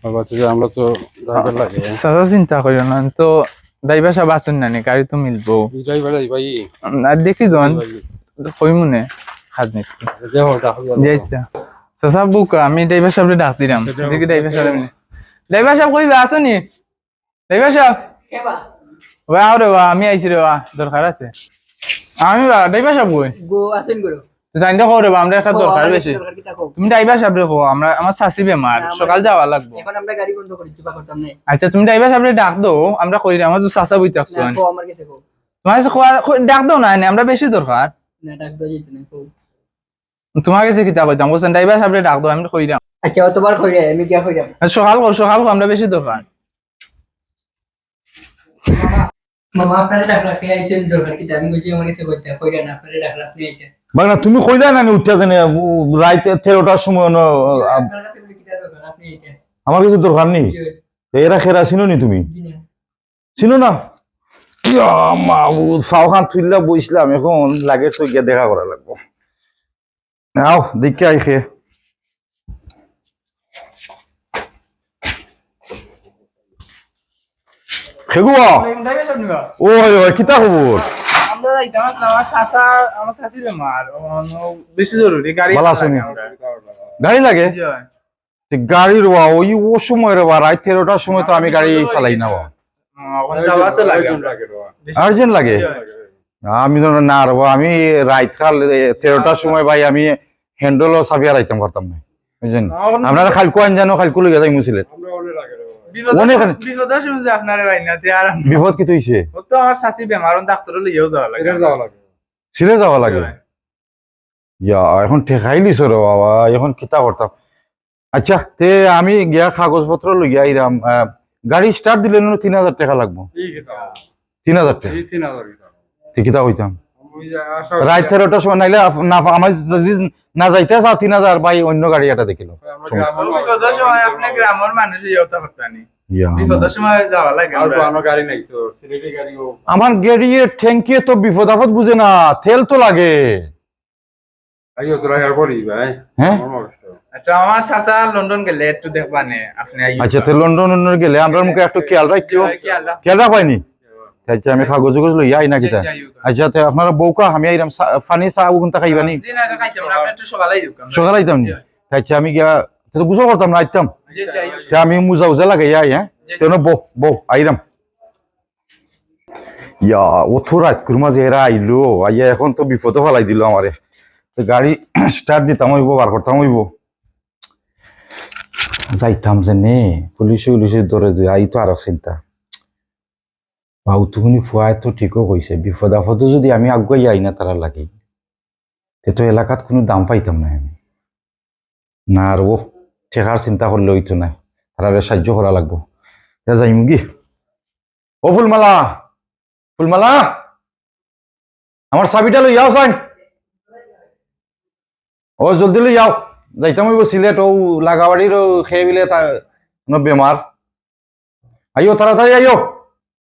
আমরা তো ড্রাইভার লাগে সাদা চিন্তা করিও না তো ড্রাইভার সাহেব আসুন না কারি তো মিলবো ড্রাইভার ভাই আর দেখি জন কই মনে হাত নিচ্ছি সাসা বুক আমি ড্রাইভার সাহেবরে ডাক দিলাম দেখি ড্রাইভার সাহেব ড্রাইভার সাহেব কইবা আসুনি ড্রাইভার সাহেব ওই আও রে আমি আইছি রে দরকার আছে আমি ড্রাইভার সাহেব কই গো আসেন গুলো জানতে কও রে আমরা একটা দরকার বেশি তুমি ড্রাইভার সাহেব রে কও আমরা আমার শাশি বেমার সকাল যাওয়া লাগবে এখন আমরা গাড়ি বন্ধ করি চুপা করতাম না আচ্ছা তুমি ড্রাইভার সাহেব রে ডাক দাও আমরা কই রে আমার তো শাশা বইতে আসছো না কো আমার কাছে কো তোমার কাছে ডাক দাও না আমরা বেশি দরকার না ডাক দাও যেতে না কো তোমার কাছে কিতা কইতাম বলছেন ড্রাইভার সাহেব রে ডাক দাও আমি কইরাম আচ্ছা অতবার কই আমি কি কইরাম সকাল আমরা বেশি দরকার মামা আপনারা ডাক রাখতে আইছেন দরকার কি আমি কইছি আমার কাছে কইতে কইরা না আপনারা ডাক রাখতে আইছেন বাংলা তুমি কইলা না উঠতে জানি রাইতে 13টার সময় আপনার কাছে বলি কি দরকার আপনি আইছেন আমার কিছু দরকার নেই এরা খেরা চিনো নি তুমি জি না চিনো না চাওখান থুইলা বইছিলাম এখন লাগে তো গিয়া দেখা করা লাগবো আও দেখে আই খে খেগুয়া ওই কিতা খবর আমরা যাইতাম আমার শাশা আমার শাশি বেমার বেশি জরুরি গাড়ি ভালো আছেন? গাড়ি লাগে গাড়ি রোয়া ওই ও সময় রে রাত 13টার সময় তো আমি গাড়ি চালাই না যাওয়া তো লাগে আর্জেন্ট লাগে আমি তো না রবা আমি রাত কাল 13টার সময় ভাই আমি হ্যান্ডেলও চাবি হারাইতাম পারতাম না বুঝলেন আপনারা খালকো আন জানো খালকো লইয়া যাই মুছিলেন বিপদ কি তুইছে তো আমার শাশি বেমার ডাক্তার লইয়াও যাওয়া লাগে সিরে যাওয়া লাগে ইয়া এখন ঠেকাই লিছ রে বাবা এখন কিতা করতাম আচ্ছা তে আমি গিয়া কাগজপত্র লইয়া আইরাম গাড়ি স্টার্ট দিলে 3000 টাকা লাগবো 3000 টাকা কিতা হইতাম রাত 13টার সময় নাইলে না আমার যদি না যাইতে চাও 3000 ভাই অন্য গাড়ি এটা দেখিল আপনি গ্রামের মানুষ ইয়েটা করতানি বিপদের সময় যাওয়া লাগে আমার গাড়ি ট্যাঙ্কি তো বিপদ আপদ বুঝে না তেল তো লাগে হ্যাঁ আচ্ছা আমার চাচা লন্ডন গেলে একটু দেখবানে আপনি আচ্ছা তো লন্ডন গেলে আমরা মুখে একটু খেয়াল রাখিও খেয়াল রাখবাইনি আচ্ছা আমি কাগজ লইয়া আই না কিতা আচ্ছা তো আপনারা বউকা আমি আইরাম ফানি চা উগুনটা খাইবানি সকালে আইতাম নি আচ্ছা আমি গিয়া তো বুঝো করতাম না আইতাম আমি মুজা উজা লাগাইয়া আই হ্যাঁ তেন বউ আইরাম ইয়া ও তো রাত কুরমা যে এরা আইলো আইয়া এখন তো বিপদে ফেলাই দিল আমারে তো গাড়ি স্টার্ট দিতাম হইব বার করতাম হইব যাইতাম যে নে পুলিশে ধরে যে আই তো আরো চিন্তা বাউতুকুনি ফুয়ায় তো ঠিকও কইছে বিপদ আপদে যদি আমি আগুয়াই আই না তারা লাগি তো এলাকাত কোনো দাম পাইতাম না আমি না আর ও ঠেকার চিন্তা করলে হইতো না তারা সাহায্য করা লাগবো যাইম কি ও ফুলমালা আমার চাবিটা লই যাও সাইন ও জলদি লই যাও যাইতাম হইব সিলেট ও লাগাবাড়ির খেয়ে বিলে বেমার আইও তাড়াতাড়ি আইও